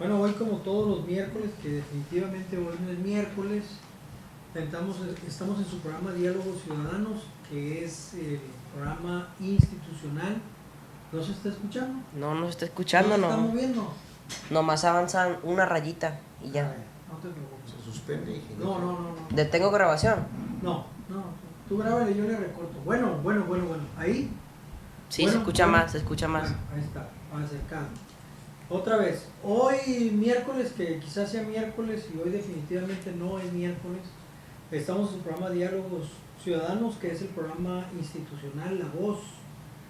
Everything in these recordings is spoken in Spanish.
Bueno, hoy como todos los miércoles, que definitivamente hoy no es miércoles, estamos en su programa Diálogos Ciudadanos, que es el programa institucional. ¿No se está escuchando? No nos está escuchando, ¿No no. se está moviendo? Nomás avanzan una rayita y ya. A ver, no te preocupes. Se suspende y No. Detengo grabación. No. Tú grábale y yo le recorto. Bueno. Ahí. Sí, Bueno, se escucha bueno. más, se escucha más. Bueno, ahí está, acercando. Otra vez, hoy miércoles, que quizás sea miércoles y hoy definitivamente no es miércoles, estamos en el programa Diálogos Ciudadanos, que es el programa institucional, la voz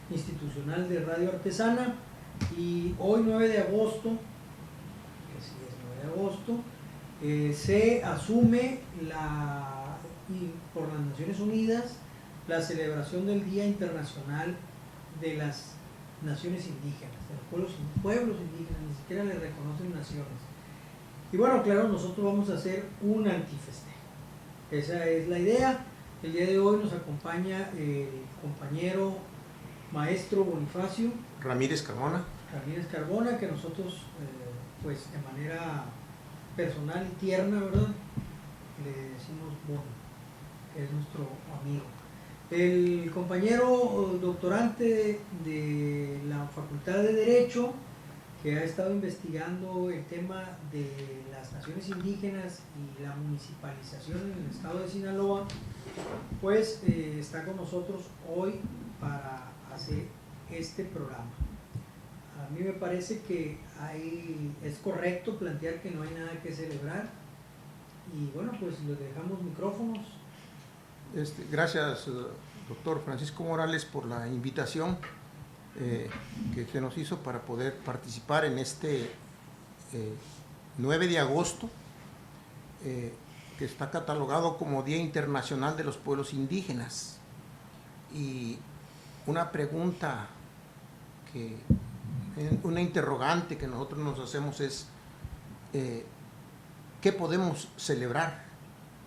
institucional de Radio Artesana, y hoy 9 de agosto, que sí es 9 de agosto, se asume por las Naciones Unidas la celebración del Día Internacional de las Naciones Indígenas, de los pueblos indígenas, ni siquiera le reconocen naciones. Y bueno, claro, nosotros vamos a hacer un antifestejo. Esa es la idea. El día de hoy nos acompaña el compañero maestro Bonifacio Ramírez Carmona, que nosotros, pues de manera personal y tierna, ¿verdad?, le decimos Boni, que es nuestro amigo. El compañero doctorante de la Facultad de Derecho, que ha estado investigando el tema de las naciones indígenas y la municipalización en el estado de Sinaloa, pues está con nosotros hoy para hacer este programa. A mí me parece que es correcto plantear que no hay nada que celebrar, y bueno, pues le dejamos micrófonos. Gracias, doctor Francisco Morales, por la invitación que se nos hizo para poder participar en este 9 de agosto, que está catalogado como Día Internacional de los Pueblos Indígenas. Y una pregunta, una interrogante que nosotros nos hacemos es, ¿qué podemos celebrar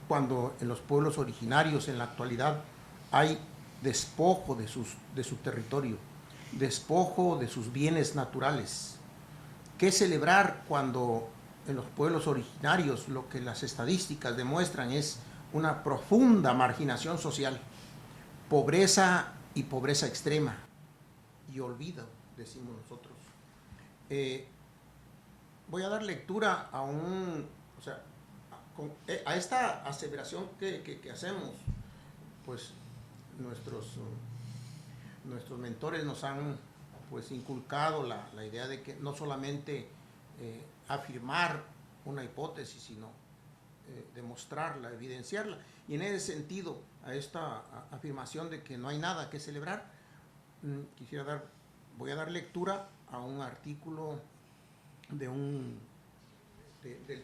cuando en los pueblos originarios en la actualidad hay despojo de su territorio, despojo de sus bienes naturales? ¿Qué celebrar cuando en los pueblos originarios lo que las estadísticas demuestran es una profunda marginación social, pobreza y pobreza extrema y olvido, decimos nosotros? Voy a dar lectura a esta aseveración que hacemos. Pues nuestros mentores nos han pues inculcado la idea de que no solamente afirmar una hipótesis, sino demostrarla, evidenciarla. Y en ese sentido, a esta afirmación de que no hay nada que celebrar, voy a dar lectura a un artículo del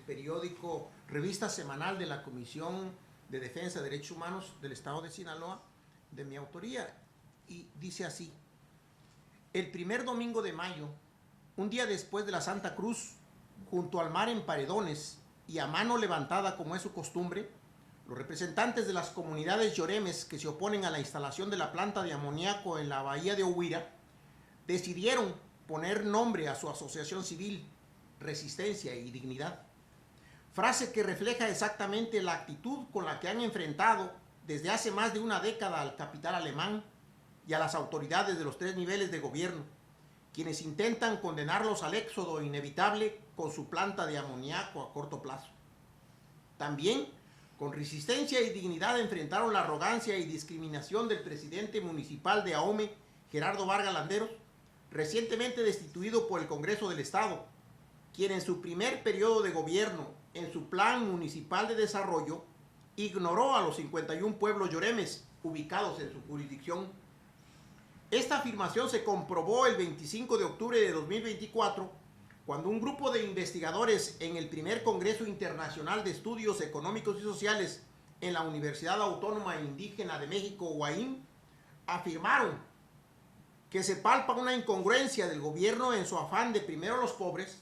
periódico Revista Semanal de la Comisión de Defensa de Derechos Humanos del Estado de Sinaloa, de mi autoría, y dice así: el primer domingo de mayo, un día después de la Santa Cruz, junto al mar en paredones y a mano levantada como es su costumbre, los representantes de las comunidades yoremes que se oponen a la instalación de la planta de amoníaco en la bahía de Ohuira decidieron poner nombre a su asociación civil, Resistencia y Dignidad, frase que refleja exactamente la actitud con la que han enfrentado desde hace más de una década al capital alemán y a las autoridades de los 3 niveles de gobierno, quienes intentan condenarlos al éxodo inevitable con su planta de amoníaco a corto plazo. También, con Resistencia y Dignidad, enfrentaron la arrogancia y discriminación del presidente municipal de Ahome, Gerardo Vargas Landeros, recientemente destituido por el Congreso del Estado, quien en su primer periodo de gobierno, en su plan municipal de desarrollo, ignoró a los 51 pueblos yoremes ubicados en su jurisdicción. Esta afirmación se comprobó el 25 de octubre de 2024, cuando un grupo de investigadores en el primer Congreso Internacional de Estudios Económicos y Sociales en la Universidad Autónoma Indígena de México, UAIN, afirmaron que se palpa una incongruencia del gobierno en su afán de primero a los pobres,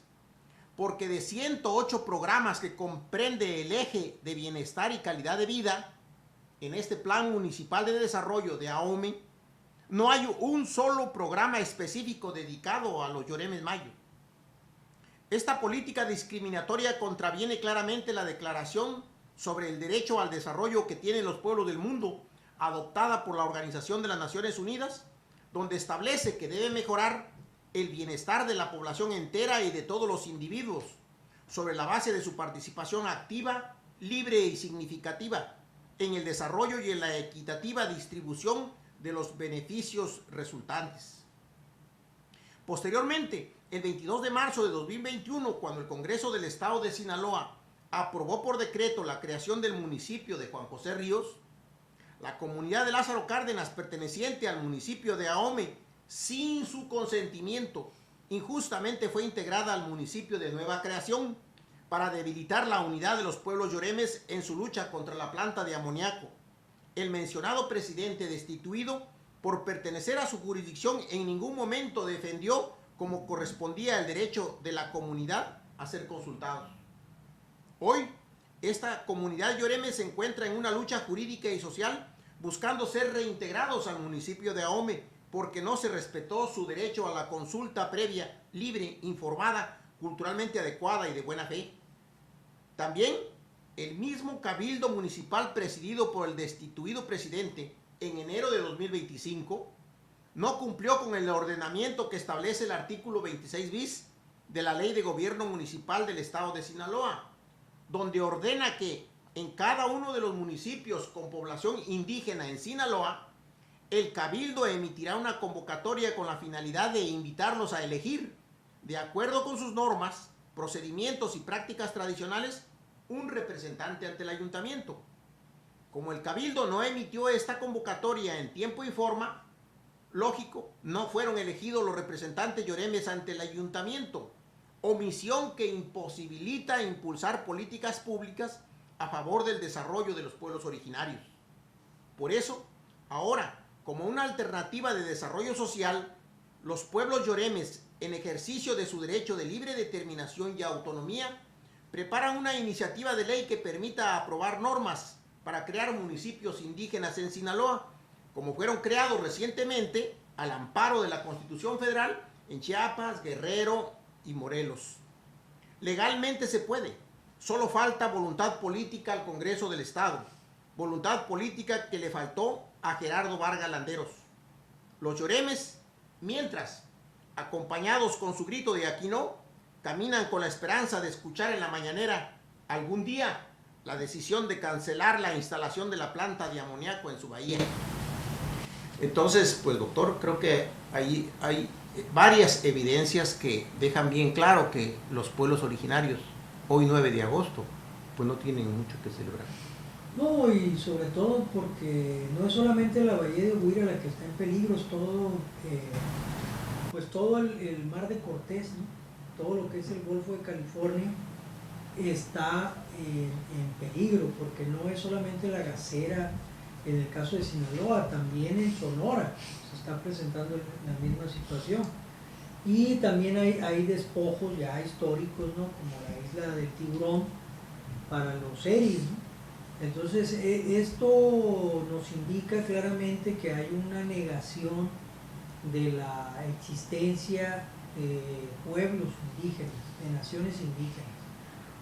porque de 108 programas que comprende el eje de bienestar y calidad de vida en este Plan Municipal de Desarrollo de Ahome, no hay un solo programa específico dedicado a los yoremes mayos. Esta política discriminatoria contraviene claramente la Declaración sobre el Derecho al Desarrollo que tienen los pueblos del mundo, adoptada por la Organización de las Naciones Unidas, donde establece que debe mejorar el bienestar de la población entera y de todos los individuos, sobre la base de su participación activa, libre y significativa en el desarrollo y en la equitativa distribución de los beneficios resultantes. Posteriormente, el 22 de marzo de 2021, cuando el Congreso del Estado de Sinaloa aprobó por decreto la creación del municipio de Juan José Ríos, la comunidad de Lázaro Cárdenas, perteneciente al municipio de Ahome, sin su consentimiento, injustamente fue integrada al municipio de nueva creación para debilitar la unidad de los pueblos yoremes en su lucha contra la planta de amoníaco. El mencionado presidente destituido por pertenecer a su jurisdicción en ningún momento defendió como correspondía el derecho de la comunidad a ser consultados. Hoy, esta comunidad yoreme se encuentra en una lucha jurídica y social buscando ser reintegrados al municipio de Ahome porque no se respetó su derecho a la consulta previa, libre, informada, culturalmente adecuada y de buena fe. También el mismo cabildo municipal presidido por el destituido presidente en enero de 2025 no cumplió con el ordenamiento que establece el artículo 26 bis de la Ley de Gobierno Municipal del Estado de Sinaloa, donde ordena que en cada uno de los municipios con población indígena en Sinaloa, el cabildo emitirá una convocatoria con la finalidad de invitarlos a elegir, de acuerdo con sus normas, procedimientos y prácticas tradicionales, un representante ante el ayuntamiento. Como el cabildo no emitió esta convocatoria en tiempo y forma, lógico, no fueron elegidos los representantes yoremes ante el ayuntamiento, omisión que imposibilita impulsar políticas públicas a favor del desarrollo de los pueblos originarios. Por eso, ahora, como una alternativa de desarrollo social, los pueblos yoremes, en ejercicio de su derecho de libre determinación y autonomía, preparan una iniciativa de ley que permita aprobar normas para crear municipios indígenas en Sinaloa, como fueron creados recientemente al amparo de la Constitución Federal en Chiapas, Guerrero y Morelos. Legalmente se puede, solo falta voluntad política al Congreso del Estado, voluntad política que le faltó a Gerardo Vargas Landeros. Los yoremes, mientras, acompañados con su grito de aquí no, caminan con la esperanza de escuchar en la mañanera algún día la decisión de cancelar la instalación de la planta de amoníaco en su bahía. Entonces, pues doctor, creo que ahí hay varias evidencias que dejan bien claro que los pueblos originarios, hoy 9 de agosto, pues no tienen mucho que celebrar. No, y sobre todo porque no es solamente la bahía de Huira la que está en peligro, es todo, pues todo el mar de Cortés, ¿no? Todo lo que es el Golfo de California está en peligro, porque no es solamente la gasera en el caso de Sinaloa, también en Sonora se está presentando la misma situación. Y también hay despojos ya históricos, ¿no? Como la isla del Tiburón para los seris, ¿no? Entonces esto nos indica claramente que hay una negación de la existencia de pueblos indígenas, de naciones indígenas,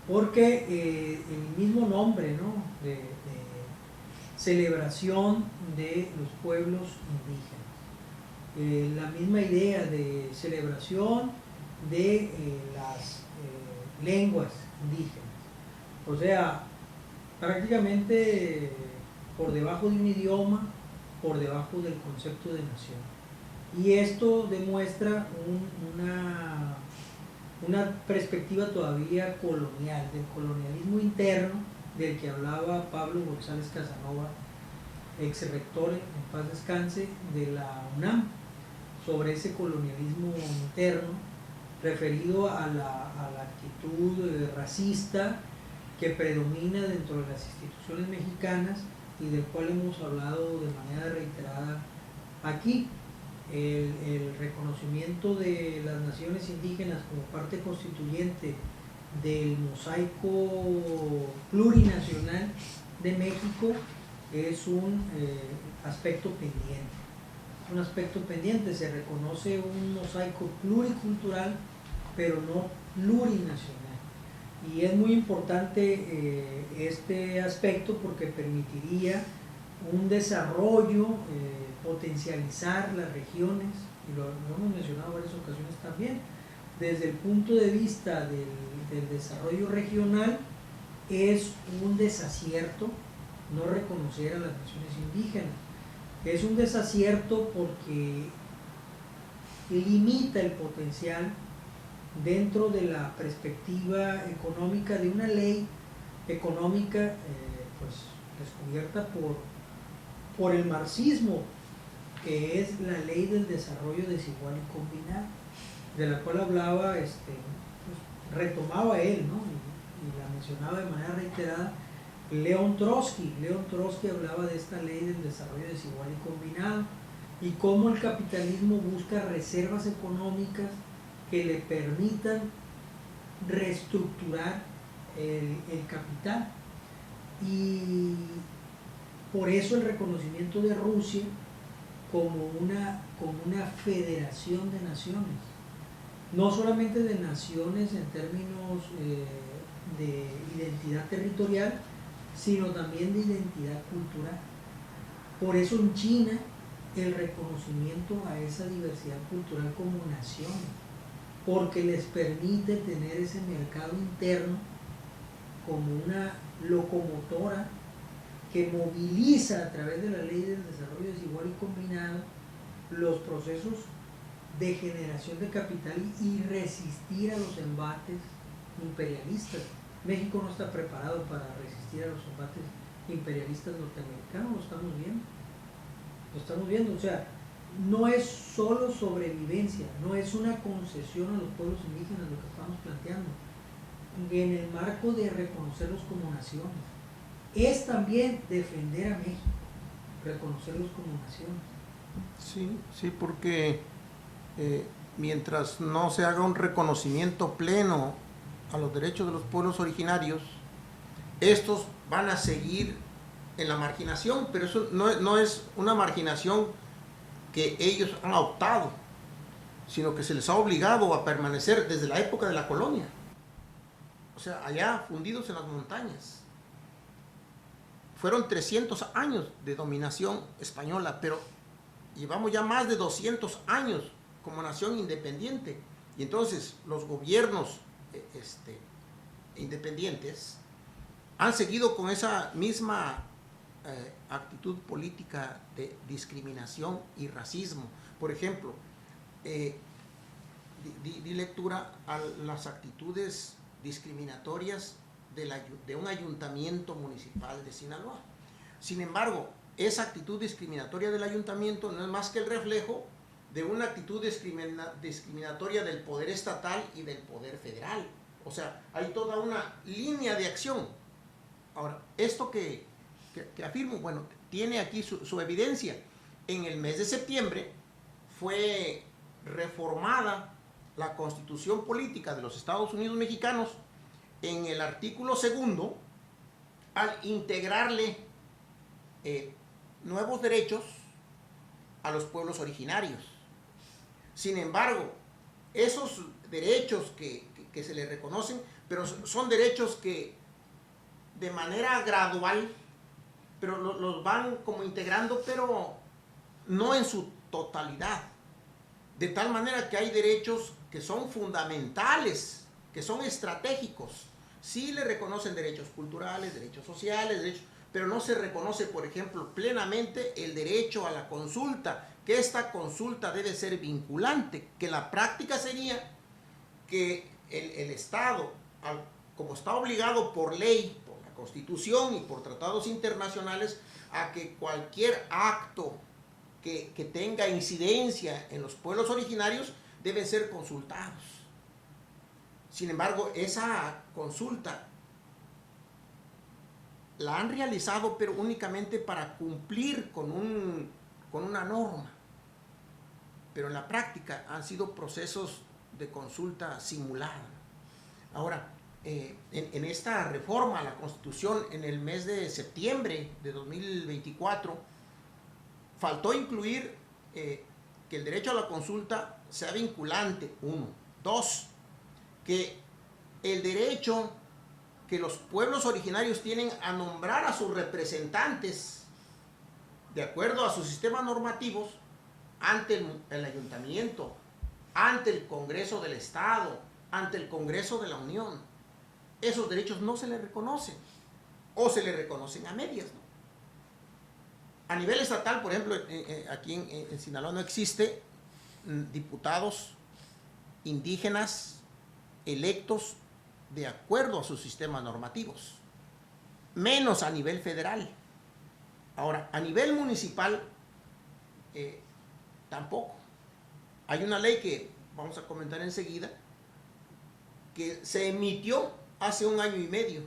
porque el mismo nombre, ¿no? de celebración de los pueblos indígenas, la misma idea de celebración de las lenguas indígenas, o sea, prácticamente por debajo de un idioma, por debajo del concepto de nación. Y esto demuestra una perspectiva todavía colonial, del colonialismo interno del que hablaba Pablo González Casanova, ex rector, en paz descanse, de la UNAM, sobre ese colonialismo interno referido a la actitud racista que predomina dentro de las instituciones mexicanas y del cual hemos hablado de manera reiterada aquí. El reconocimiento de las naciones indígenas como parte constituyente del mosaico plurinacional de México es un aspecto pendiente. Un aspecto pendiente, se reconoce un mosaico pluricultural pero no plurinacional. Y es muy importante este aspecto porque permitiría un desarrollo, potencializar las regiones, y lo hemos mencionado en varias ocasiones también, desde el punto de vista del desarrollo regional. Es un desacierto no reconocer a las naciones indígenas. Es un desacierto porque limita el potencial dentro de la perspectiva económica de una ley económica pues descubierta por el marxismo, que es la ley del desarrollo desigual y combinado, de la cual hablaba, pues, retomaba él, ¿no? Y la mencionaba de manera reiterada León Trotsky. León Trotsky hablaba de esta ley del desarrollo desigual y combinado, y cómo el capitalismo busca reservas económicas que le permitan reestructurar el capital. Y por eso el reconocimiento de Rusia como una federación de naciones, no solamente de naciones en términos de identidad territorial, sino también de identidad cultural. Por eso en China el reconocimiento a esa diversidad cultural como naciones, porque les permite tener ese mercado interno como una locomotora que moviliza a través de la ley del desarrollo desigual y combinado los procesos de generación de capital y resistir a los embates imperialistas. México no está preparado para resistir a los embates imperialistas norteamericanos, lo estamos viendo, o sea, no es solo sobrevivencia, no es una concesión a los pueblos indígenas lo que estamos planteando, en el marco de reconocerlos como naciones, es también defender a México, reconocerlos como naciones. Sí, porque mientras no se haga un reconocimiento pleno a los derechos de los pueblos originarios, estos van a seguir en la marginación, pero eso no es una marginación que ellos han optado, sino que se les ha obligado a permanecer desde la época de la colonia, o sea, allá fundidos en las montañas. Fueron 300 años de dominación española, pero llevamos ya más de 200 años como nación independiente, y entonces los gobiernos independientes han seguido con esa misma actitud política de discriminación y racismo. Por ejemplo, di lectura a las actitudes discriminatorias de un ayuntamiento municipal de Sinaloa. Sin embargo, esa actitud discriminatoria del ayuntamiento no es más que el reflejo de una actitud discriminatoria del poder estatal y del poder federal. O sea, hay toda una línea de acción. Ahora, esto que afirmo, bueno, tiene aquí su evidencia. En el mes de septiembre fue reformada la Constitución Política de los Estados Unidos Mexicanos en el artículo 2 al integrarle nuevos derechos a los pueblos originarios. Sin embargo, esos derechos que se les reconocen, pero son derechos que de manera gradual, pero los van como integrando, pero no en su totalidad. De tal manera que hay derechos que son fundamentales, que son estratégicos. Sí le reconocen derechos culturales, derechos sociales, pero no se reconoce, por ejemplo, plenamente el derecho a la consulta, que esta consulta debe ser vinculante, que la práctica sería que el Estado, como está obligado por ley, por la Constitución y por tratados internacionales, a que cualquier acto que tenga incidencia en los pueblos originarios deben ser consultados. Sin embargo, esa consulta la han realizado, pero únicamente para cumplir con una norma. Pero en la práctica han sido procesos de consulta simulada. Ahora, en esta reforma a la Constitución en el mes de septiembre de 2024, faltó incluir que el derecho a la consulta sea vinculante, 1. 2, que el derecho que los pueblos originarios tienen a nombrar a sus representantes de acuerdo a sus sistemas normativos ante el ayuntamiento, ante el Congreso del Estado, ante el Congreso de la Unión. Esos derechos no se les reconocen o se les reconocen a medias, ¿no? A nivel estatal, por ejemplo, aquí en Sinaloa no existe diputados indígenas electos de acuerdo a sus sistemas normativos, menos a nivel federal. Ahora, a nivel municipal, tampoco. Hay una ley que vamos a comentar enseguida, que se emitió hace 1 año y medio,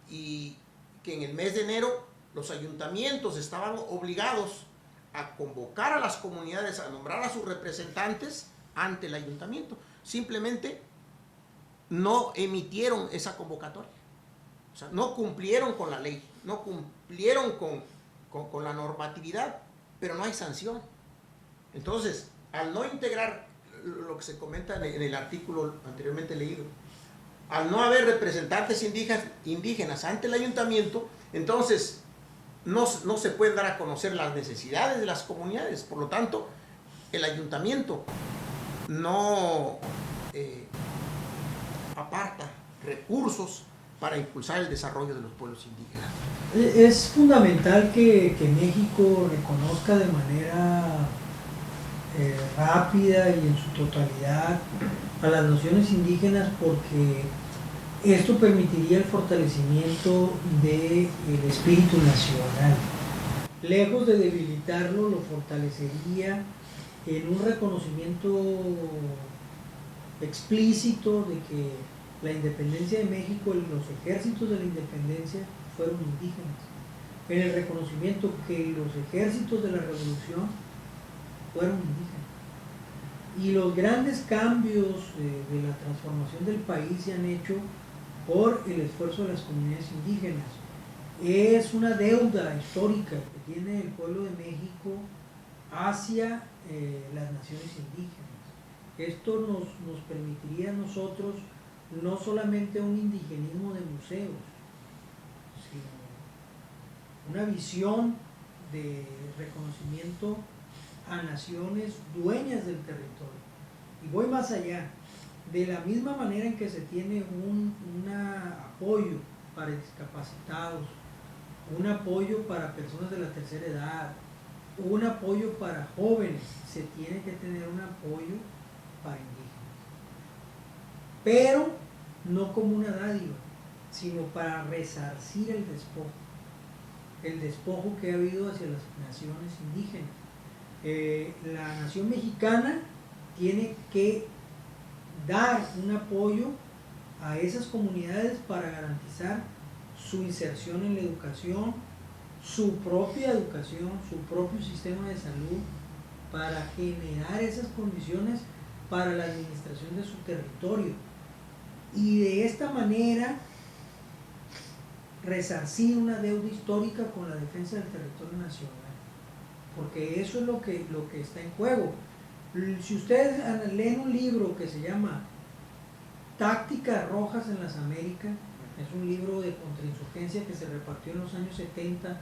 y que en el mes de enero los ayuntamientos estaban obligados a convocar a las comunidades, a nombrar a sus representantes ante el ayuntamiento. Simplemente no emitieron esa convocatoria. O sea, no cumplieron con la ley, no cumplieron con la normatividad, pero no hay sanción. Entonces, al no integrar lo que se comenta en el artículo anteriormente leído, al no haber representantes indígenas ante el ayuntamiento, entonces no se pueden dar a conocer las necesidades de las comunidades. Por lo tanto, el ayuntamiento no aparta recursos para impulsar el desarrollo de los pueblos indígenas. Es fundamental que México reconozca de manera rápida y en su totalidad a las naciones indígenas, porque esto permitiría el fortalecimiento del espíritu nacional. Lejos de debilitarlo, lo fortalecería en un reconocimiento explícito de que la independencia de México, los ejércitos de la independencia fueron indígenas, en el reconocimiento que los ejércitos de la revolución fueron indígenas. Y los grandes cambios de la transformación del país se han hecho por el esfuerzo de las comunidades indígenas. Es una deuda histórica que tiene el pueblo de México hacia las naciones indígenas. Esto nos permitiría a nosotros no solamente un indigenismo de museos, sino una visión de reconocimiento a naciones dueñas del territorio. Y voy más allá. De la misma manera en que se tiene un apoyo para discapacitados, un apoyo para personas de la tercera edad, un apoyo para jóvenes, se tiene que tener un apoyo para indígenas. Pero no como una dádiva, sino para resarcir el despojo que ha habido hacia las naciones indígenas. La nación mexicana tiene que dar un apoyo a esas comunidades para garantizar su inserción en la educación, su propia educación, su propio sistema de salud, para generar esas condiciones para la administración de su territorio. Y de esta manera resarcir una deuda histórica con la defensa del territorio nacional, porque eso es lo que está en juego. Si ustedes leen un libro que se llama Tácticas Rojas en las Américas, es un libro de contrainsurgencia que se repartió en los años 70,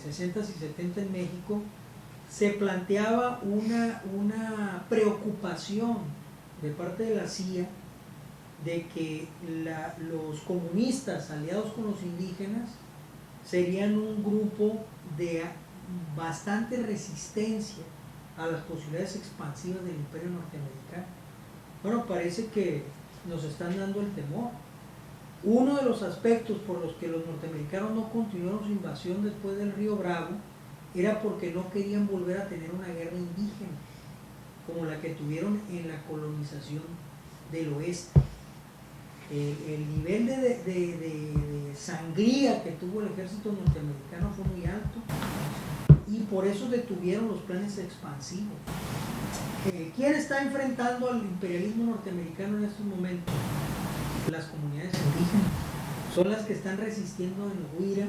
60 y 70 en México, se planteaba una preocupación de parte de la CIA de que los comunistas aliados con los indígenas serían un grupo de bastante resistencia a las posibilidades expansivas del imperio norteamericano. Bueno, parece que nos están dando el temor. Uno de los aspectos por los que los norteamericanos no continuaron su invasión después del Río Bravo era porque no querían volver a tener una guerra indígena como la que tuvieron en la colonización del oeste. El nivel de sangría que tuvo el ejército norteamericano fue muy alto y por eso detuvieron los planes expansivos. ¿Quién está enfrentando al imperialismo norteamericano en estos momentos? Las comunidades indígenas. Son las que están resistiendo en Huira,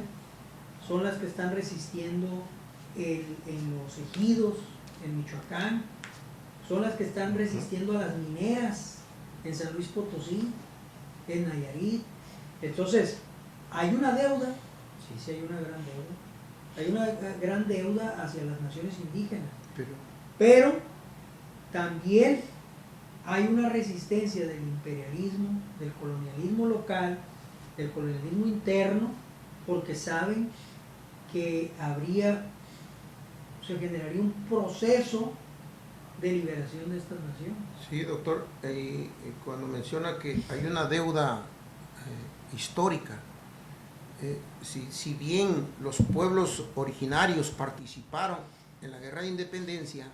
son las que están resistiendo en los ejidos, en Michoacán, son las que están resistiendo a las mineras en San Luis Potosí, en Nayarit. Entonces, hay una deuda, sí hay una gran deuda, hay una gran deuda hacia las naciones indígenas, pero también hay una resistencia del imperialismo, del colonialismo local, del colonialismo interno, porque saben que se generaría un proceso de liberación de estas naciones. Sí, doctor, cuando menciona que hay una deuda histórica, si bien los pueblos originarios participaron en la guerra de independencia,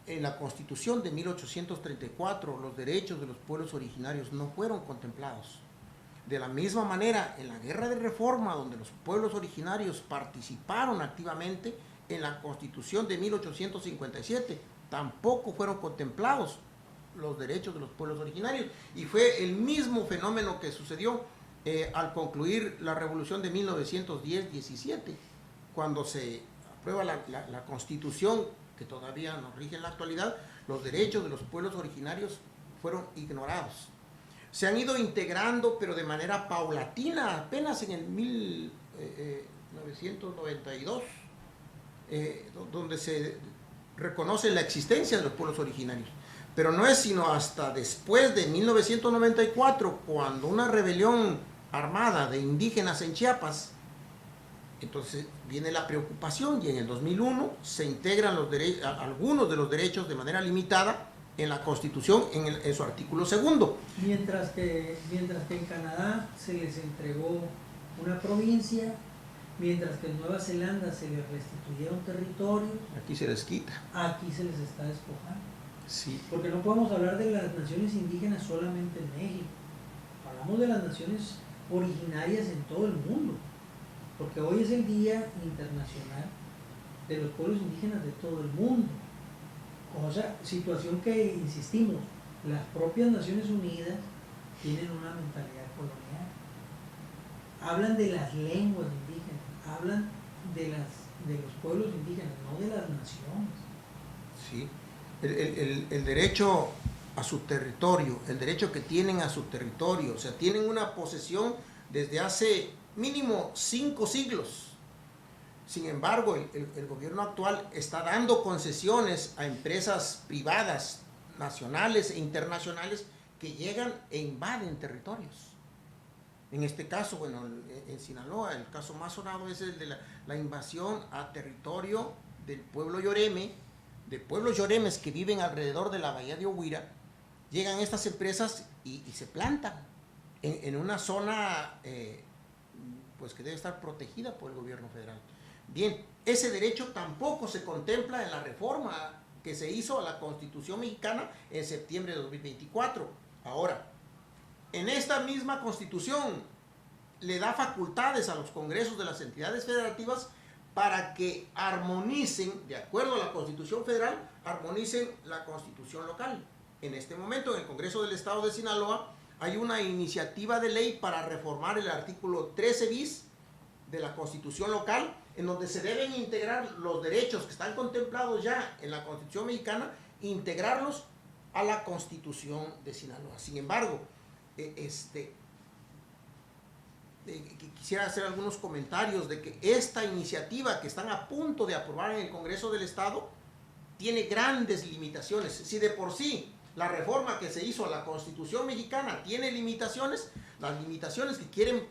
en la Constitución de 1834 los derechos de los pueblos originarios no fueron contemplados. De la misma manera, en la guerra de reforma, donde los pueblos originarios participaron activamente, en la Constitución de 1857 tampoco fueron contemplados los derechos de los pueblos originarios. Y fue el mismo fenómeno que sucedió al concluir la Revolución de 1910-17, cuando se aprueba la Constitución que todavía nos rige en la actualidad. Los derechos de los pueblos originarios fueron ignorados. Se han ido integrando, pero de manera paulatina, apenas en el 1992, donde se reconoce la existencia de los pueblos originarios. Pero no es sino hasta después de 1994, cuando una rebelión armada de indígenas en Chiapas, entonces viene la preocupación, y en el 2001 se integran algunos de los derechos de manera limitada en la Constitución en su artículo 2. Mientras que en Canadá se les entregó una provincia, mientras que en Nueva Zelanda se les restituyeron territorios, Aquí se les quita. aquí se les está despojando. Sí. Porque no podemos hablar de las naciones indígenas solamente en México, hablamos de las naciones originarias en todo el mundo, porque hoy es el Día Internacional de los Pueblos Indígenas de todo el mundo. Situación que, insistimos, las propias Naciones Unidas tienen una mentalidad colonial. Hablan de las lenguas indígenas, hablan de los pueblos indígenas, no de las naciones. Sí. El derecho a su territorio, el derecho que tienen a su territorio, o sea, tienen una posesión desde hace mínimo 5 siglos. Sin embargo, el gobierno actual está dando concesiones a empresas privadas, nacionales e internacionales, que llegan e invaden territorios. En este caso, bueno, en Sinaloa, el caso más sonado es el de la invasión a territorio del pueblo Yoreme, de pueblos yoremes que viven alrededor de la bahía de Ohuira. Llegan estas empresas y se plantan en una zona pues que debe estar protegida por el gobierno federal. Bien, ese derecho tampoco se contempla en la reforma que se hizo a la Constitución mexicana en septiembre de 2024. Ahora, en esta misma Constitución le da facultades a los congresos de las entidades federativas para que armonicen, de acuerdo a la Constitución federal, armonicen la Constitución local. En este momento, en el Congreso del Estado de Sinaloa, hay una iniciativa de ley para reformar el artículo 13 bis de la Constitución local, en donde se deben integrar los derechos que están contemplados ya en la Constitución mexicana, integrarlos a la Constitución de Sinaloa. Sin embargo, quisiera hacer algunos comentarios de que esta iniciativa que están a punto de aprobar en el Congreso del Estado tiene grandes limitaciones. Si de por sí la reforma que se hizo a la Constitución mexicana tiene limitaciones, las limitaciones que quieren,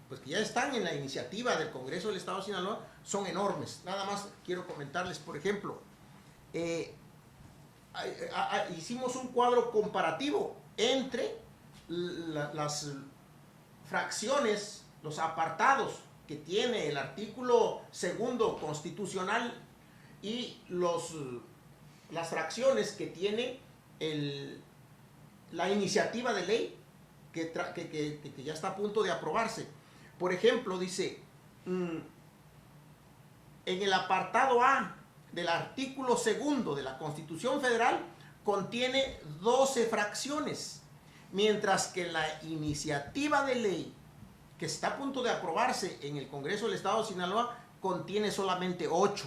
pues que ya están en la iniciativa del Congreso del Estado de Sinaloa, son enormes. Nada más quiero comentarles, por ejemplo, hicimos un cuadro comparativo entre las fracciones, los apartados que tiene el artículo 2 constitucional y las fracciones que tiene la iniciativa de ley que ya está a punto de aprobarse. Por ejemplo, dice, en el apartado A del artículo 2 de la Constitución Federal contiene 12 fracciones, mientras que la iniciativa de ley que está a punto de aprobarse en el Congreso del Estado de Sinaloa contiene solamente 8.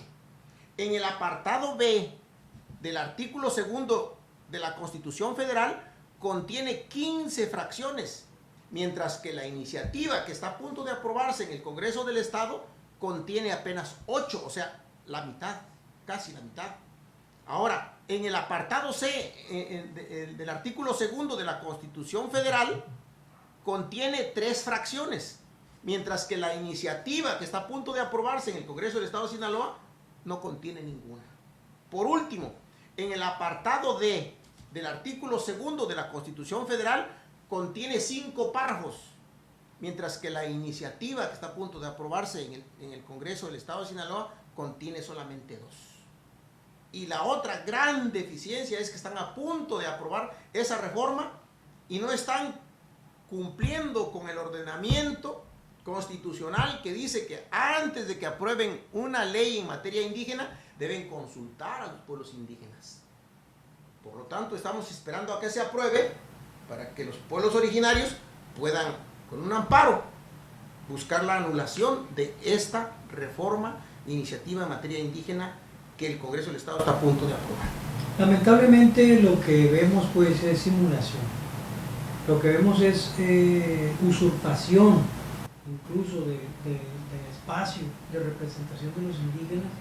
En el apartado B del artículo 2 de la Constitución Federal contiene 15 fracciones, mientras que la iniciativa que está a punto de aprobarse en el Congreso del Estado contiene apenas 8, o sea, la mitad, casi la mitad. Ahora, en el apartado C del artículo 2 de la Constitución Federal contiene 3 fracciones, mientras que la iniciativa que está a punto de aprobarse en el Congreso del Estado de Sinaloa no contiene ninguna. Por último, en el apartado D del artículo 2 de la Constitución Federal contiene 5 párrafos, mientras que la iniciativa que está a punto de aprobarse en el Congreso del Estado de Sinaloa contiene solamente 2. Y la otra gran deficiencia es que están a punto de aprobar esa reforma y no están cumpliendo con el ordenamiento constitucional que dice que antes de que aprueben una ley en materia indígena deben consultar a los pueblos indígenas. Por lo tanto, estamos esperando a que se apruebe para que los pueblos originarios puedan, con un amparo, buscar la anulación de esta reforma iniciativa en materia indígena que el Congreso del Estado está a punto de aprobar. Lamentablemente lo que vemos pues es simulación. Lo que vemos es usurpación incluso del espacio de representación de los indígenas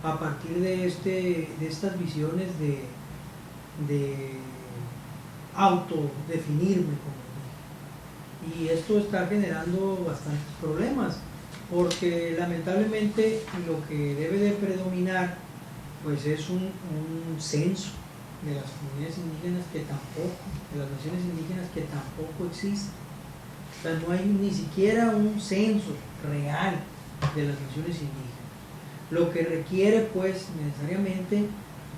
a partir de estas visiones de autodefinirme como indígena. Y esto está generando bastantes problemas, porque lamentablemente lo que debe de predominar pues es un censo de las comunidades indígenas que tampoco, de las naciones indígenas que tampoco existen. O sea, no hay ni siquiera un censo real de las naciones indígenas, lo que requiere pues necesariamente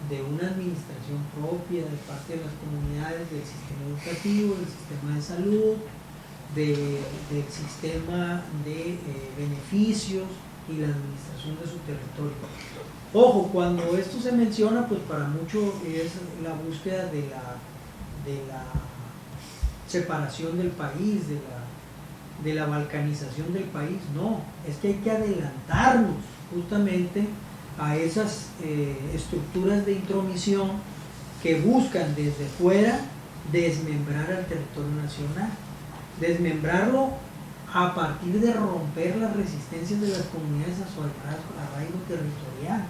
de una administración propia de parte de las comunidades, del sistema educativo, del sistema de salud, del sistema de beneficios y la administración de su territorio. Ojo, cuando esto se menciona, pues para muchos es la búsqueda de la separación del país, de la balcanización del país. No, es que hay que adelantarnos justamente a esas estructuras de intromisión que buscan desde fuera desmembrar al territorio nacional, desmembrarlo a partir de romper las resistencias de las comunidades a su arraigo territorial,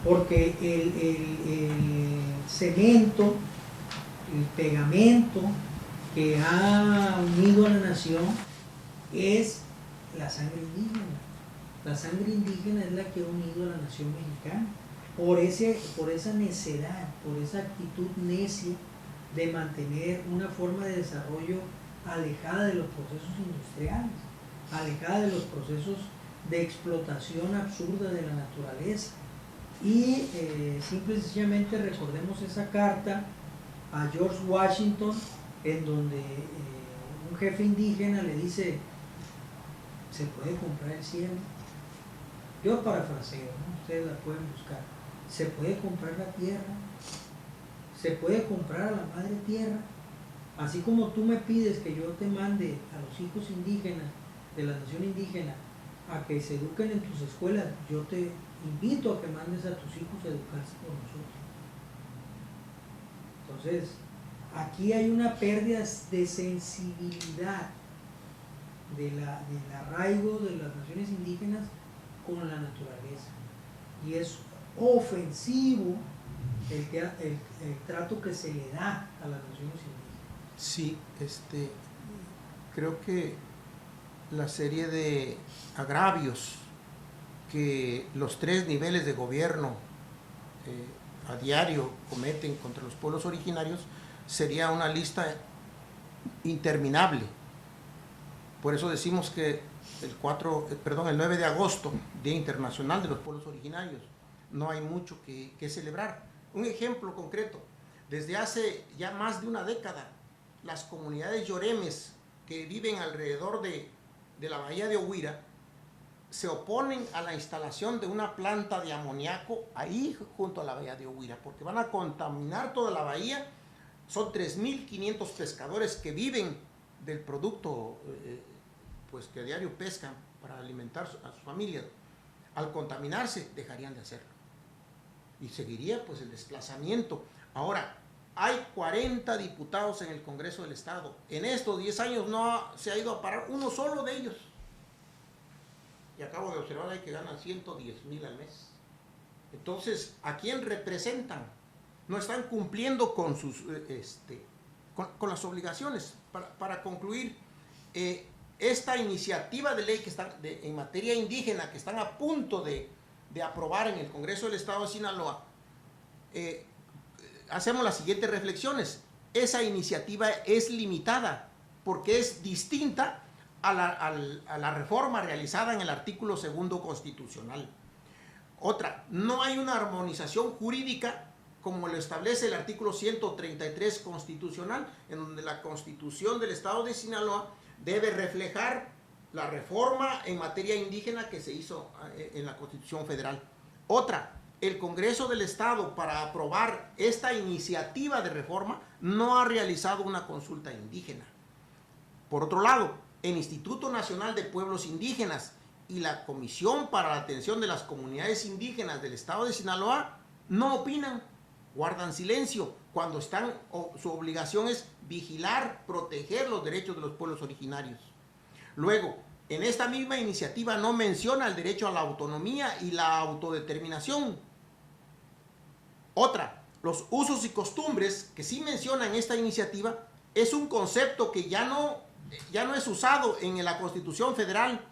porque el cemento, el pegamento que ha unido a la nación es la sangre indígena. La sangre indígena es la que ha unido a la nación mexicana por esa necedad, por esa actitud necia de mantener una forma de desarrollo alejada de los procesos industriales, alejada de los procesos de explotación absurda de la naturaleza. Y simple y sencillamente recordemos esa carta a George Washington, en donde un jefe indígena le dice: ¿se puede comprar el cielo? Yo parafraseo, ¿no? Ustedes la pueden buscar. ¿Se puede comprar la tierra? ¿Se puede comprar a la madre tierra? Así como tú me pides que yo te mande a los hijos indígenas de la nación indígena a que se eduquen en tus escuelas, yo te invito a que mandes a tus hijos a educarse por nosotros. Entonces, aquí hay una pérdida de sensibilidad del arraigo de las naciones indígenas con la naturaleza, y es ofensivo el trato que se le da a las naciones indígenas. Sí, creo que la serie de agravios que los 3 niveles de gobierno a diario cometen contra los pueblos originarios sería una lista interminable. Por eso decimos que el 9 de agosto, Día Internacional de los Pueblos Originarios, no hay mucho que celebrar. Un ejemplo concreto: desde hace ya más de una década, las comunidades yoremes que viven alrededor de la bahía de Ohuira se oponen a la instalación de una planta de amoníaco ahí junto a la bahía de Ohuira, porque van a contaminar toda la bahía. Son 3.500 pescadores que viven del producto pues que a diario pescan para alimentar a sus familias. Al contaminarse, dejarían de hacerlo y seguiría pues el desplazamiento. Ahora, hay 40 diputados en el Congreso del Estado. En estos 10 años no se ha ido a parar uno solo de ellos. Y acabo de observar ahí que ganan 110,000 al mes. Entonces, ¿a quién representan? No están cumpliendo con sus con las obligaciones. Para concluir, esta iniciativa de ley que están en materia indígena que están a punto de aprobar en el Congreso del Estado de Sinaloa, hacemos las siguientes reflexiones. Esa iniciativa es limitada porque es distinta a la reforma realizada en el artículo 2 constitucional. Otra, no hay una armonización jurídica como lo establece el artículo 133 constitucional, en donde la Constitución del Estado de Sinaloa debe reflejar la reforma en materia indígena que se hizo en la Constitución Federal. Otra, el Congreso del Estado, para aprobar esta iniciativa de reforma, no ha realizado una consulta indígena. Por otro lado, el Instituto Nacional de Pueblos Indígenas y la Comisión para la Atención de las Comunidades Indígenas del Estado de Sinaloa no opinan, guardan silencio, cuando su obligación es vigilar, proteger los derechos de los pueblos originarios. Luego, en esta misma iniciativa no menciona el derecho a la autonomía y la autodeterminación. Otra, los usos y costumbres que sí menciona en esta iniciativa es un concepto que ya no es usado en la Constitución Federal.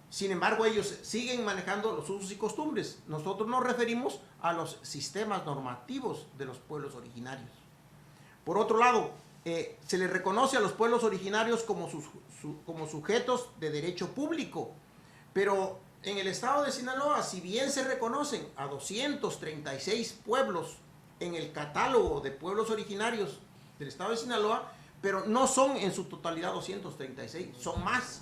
Sin embargo, ellos siguen manejando los usos y costumbres. Nosotros nos referimos a los sistemas normativos de los pueblos originarios. Por otro lado, se les reconoce a los pueblos originarios como sujetos de derecho público, pero en el estado de Sinaloa, si bien se reconocen a 236 pueblos en el catálogo de pueblos originarios del estado de Sinaloa, pero no son en su totalidad 236, son más.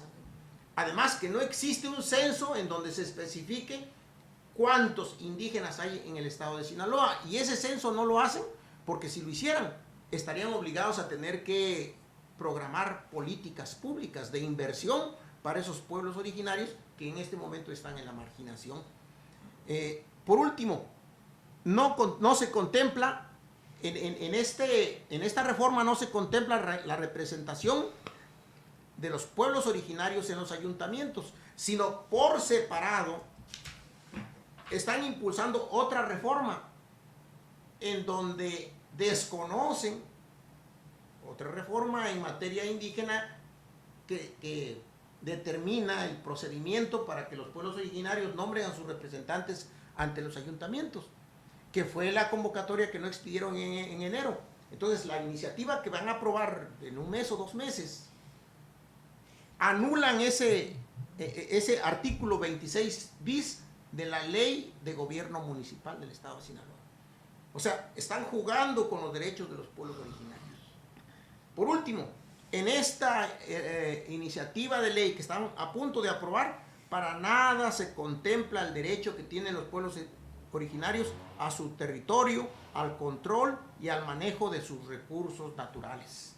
Además que no existe un censo en donde se especifique cuántos indígenas hay en el estado de Sinaloa, y ese censo no lo hacen porque si lo hicieran estarían obligados a tener que programar políticas públicas de inversión para esos pueblos originarios que en este momento están en la marginación. Por último, no se contempla en esta reforma no se contempla la representación de los pueblos originarios en los ayuntamientos, sino por separado están impulsando otra reforma en donde desconocen otra reforma en materia indígena que determina el procedimiento para que los pueblos originarios nombren a sus representantes ante los ayuntamientos, que fue la convocatoria que no expidieron en enero. Entonces, la iniciativa que van a aprobar en un mes o 2 meses anulan ese artículo 26 bis de la Ley de Gobierno Municipal del Estado de Sinaloa. O sea, están jugando con los derechos de los pueblos originarios. Por último, en esta iniciativa de ley que están a punto de aprobar, para nada se contempla el derecho que tienen los pueblos originarios a su territorio, al control y al manejo de sus recursos naturales.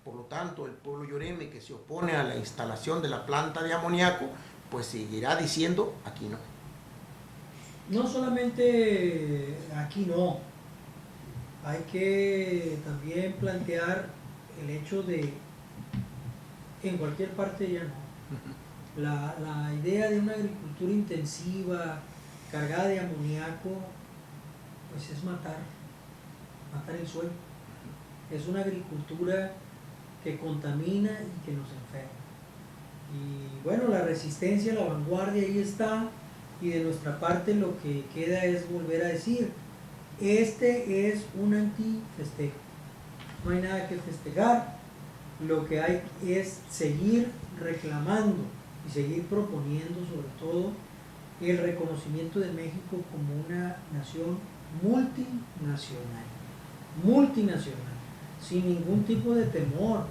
Por lo tanto, el pueblo yoreme que se opone a la instalación de la planta de amoníaco, pues seguirá diciendo aquí no. No solamente aquí no, hay que también plantear el hecho de en cualquier parte ya no. La idea de una agricultura intensiva, cargada de amoníaco, pues es matar el suelo. Es una agricultura que contamina y que nos enferma. Y bueno, la resistencia, la vanguardia ahí está, y de nuestra parte lo que queda es volver a decir, este es un antifestejo. No hay nada que festejar, lo que hay es seguir reclamando y seguir proponiendo sobre todo el reconocimiento de México como una nación multinacional, sin ningún tipo de temor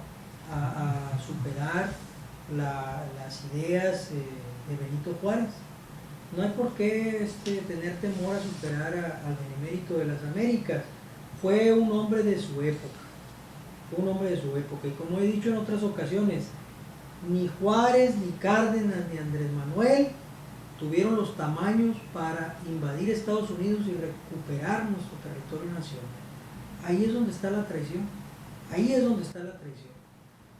a superar las ideas de Benito Juárez. No hay por qué tener temor a superar al benemérito de las Américas. Fue un hombre de su época, y como he dicho en otras ocasiones, ni Juárez, ni Cárdenas, ni Andrés Manuel tuvieron los tamaños para invadir Estados Unidos y recuperar nuestro territorio nacional. Ahí es donde está la traición. Ahí es donde está la traición.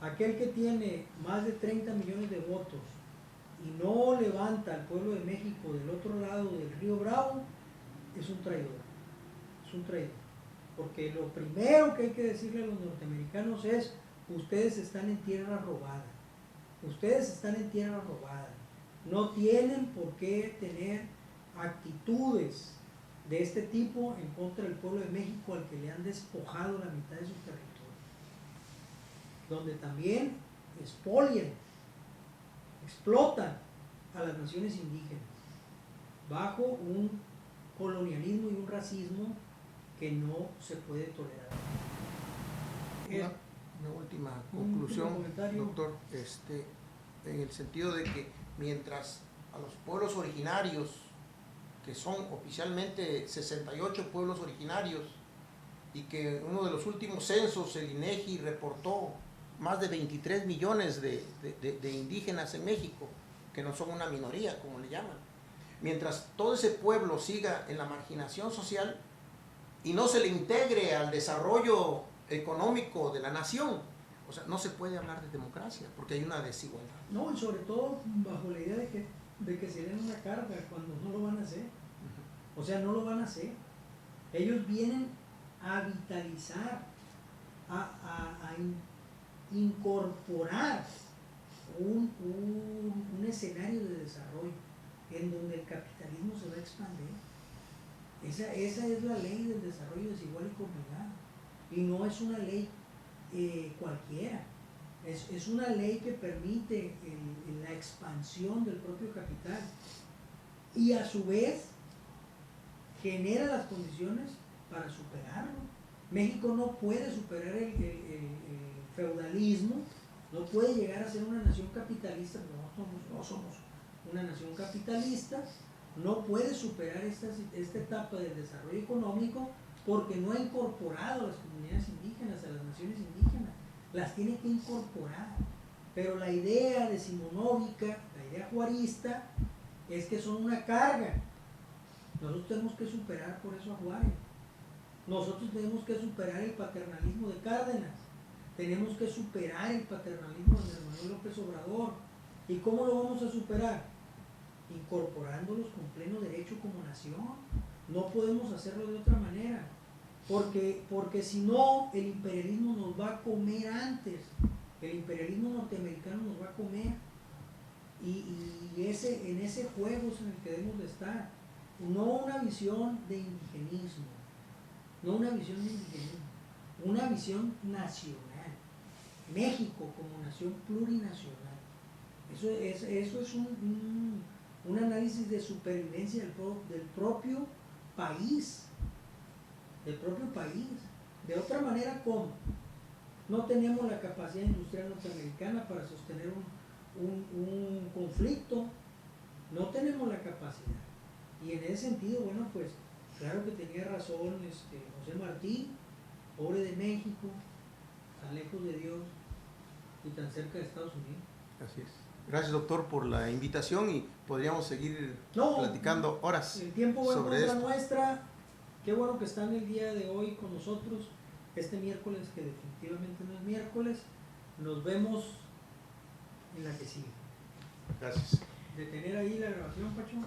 Aquel que tiene más de 30 millones de votos y no levanta al pueblo de México del otro lado del río Bravo, es un traidor. Es un traidor. Porque lo primero que hay que decirle a los norteamericanos es: ustedes están en tierra robada. Ustedes están en tierra robada. No tienen por qué tener actitudes de este tipo en contra del pueblo de México, al que le han despojado la mitad de su territorio. Donde también expolian, explotan a las naciones indígenas bajo un colonialismo y un racismo que no se puede tolerar. Una última Un conclusión, último comentario. doctor, en el sentido de que mientras a los pueblos originarios, que son oficialmente 68 pueblos originarios, y que uno de los últimos censos, el INEGI, reportó más de 23 millones de indígenas en México, que no son una minoría, como le llaman. Mientras todo ese pueblo siga en la marginación social y no se le integre al desarrollo económico de la nación, o sea, no se puede hablar de democracia, porque hay una desigualdad. No, y sobre todo bajo la idea de que se den una carga cuando no lo van a hacer. O sea, no lo van a hacer. Ellos vienen a vitalizar, a incorporar un escenario de desarrollo en donde el capitalismo se va a expandir. Esa es la ley del desarrollo desigual y combinado. Y no es una ley cualquiera. Es una ley que permite la expansión del propio capital y a su vez genera las condiciones para superarlo. México no puede superar el feudalismo, no puede llegar a ser una nación capitalista, no somos una nación capitalista, no puede superar esta etapa del desarrollo económico porque no ha incorporado a las comunidades indígenas, a las naciones indígenas, las tiene que incorporar. Pero la idea decimonónica, la idea juarista, es que son una carga. Nosotros tenemos que superar por eso a Juárez. Nosotros tenemos que superar el paternalismo de Cárdenas. Tenemos que superar el paternalismo de Andrés Manuel López Obrador. ¿Y cómo lo vamos a superar? Incorporándolos con pleno derecho como nación. No podemos hacerlo de otra manera. Porque si no, el imperialismo nos va a comer antes. El imperialismo norteamericano nos va a comer. Y en ese juego es en el que debemos de estar. No una visión de indigenismo, una visión nacional. México como nación plurinacional. Eso es un análisis de supervivencia del propio país. De otra manera, ¿cómo? No tenemos la capacidad industrial norteamericana para sostener un conflicto. No tenemos la capacidad. Y en ese sentido, bueno, pues claro que tenía razón José Martí, pobre de México, tan lejos de Dios y tan cerca de Estados Unidos. Así es. Gracias, doctor, por la invitación y podríamos seguir platicando horas. El tiempo va en sobre contra esto. nuestra. Qué bueno que están el día de hoy con nosotros, este miércoles, que definitivamente no es miércoles. Nos vemos en la que sigue. Gracias. Detener ahí la grabación, Pacho.